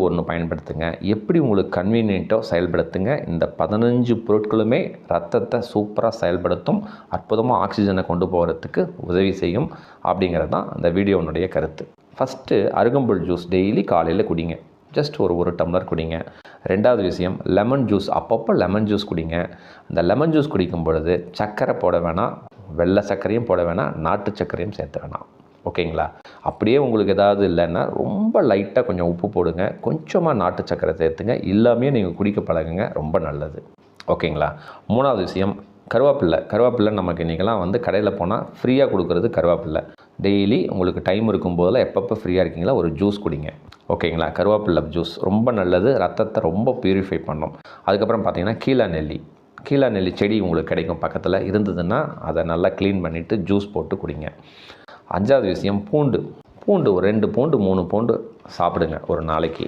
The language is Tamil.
ஒன்று பயன்படுத்துங்க. எப்படி உங்களுக்கு கன்வீனியன்ட்டோ செயல்படுத்துங்க. இந்த 15 பொருட்களுமே ரத்தத்தை சூப்பராக செயல்படுத்தும், அற்புதமாக ஆக்சிஜனை கொண்டு போகிறதுக்கு உதவி செய்யும் அப்படிங்கிறது தான் அந்த வீடியோனுடைய கருத்து. ஃபஸ்ட்டு அருகம்புல் ஜூஸ் டெய்லி காலையில் குடிங்க. ஜஸ்ட் ஒரு டம்ளர் குடிங்க. 2வது விஷயம் லெமன் ஜூஸ், அப்பப்போ லெமன் ஜூஸ் குடிங்க. அந்த லெமன் ஜூஸ் குடிக்கும் பொழுது சர்க்கரை போட வேணாம், வெள்ளை சர்க்கரையும் போட வேணாம், நாட்டு சர்க்கரையும் சேர்த்து வேணாம். ஓகேங்களா? அப்படியே உங்களுக்கு ஏதாவது இல்லைன்னா ரொம்ப லைட்டாக கொஞ்சம் உப்பு போடுங்க, கொஞ்சமாக நாட்டு சர்க்கரை சேர்த்துங்க. எல்லாமே நீங்கள் குடிக்க பழகுங்க, ரொம்ப நல்லது. ஓகேங்களா? 3வது விஷயம் கருவேப்பில்லை நமக்கு இன்றைக்கெல்லாம் கடையில் போனால் ஃப்ரீயாக கொடுக்குறது கருவேப்பில்லை. டெய்லி உங்களுக்கு டைம் இருக்கும்போதெல்லாம் எப்பப்போ ஃப்ரீயாக இருக்கீங்களா ஒரு ஜூஸ் குடிங்க. ஓகேங்களா? கருவேப்பில்லை ஜூஸ் ரொம்ப நல்லது, ரத்தத்தை ரொம்ப பியூரிஃபை பண்ணும். அதுக்கப்புறம் பார்த்தீங்கன்னா கீழா நெல்லி செடி உங்களுக்கு கிடைக்கும், பக்கத்தில் இருந்ததுன்னா அதை நல்லா க்ளீன் பண்ணிவிட்டு ஜூஸ் போட்டு குடிங்க. 5வது விஷயம் பூண்டு ஒரு 2 பூண்டு 3 பூண்டு சாப்பிடுங்க ஒரு நாளைக்கு.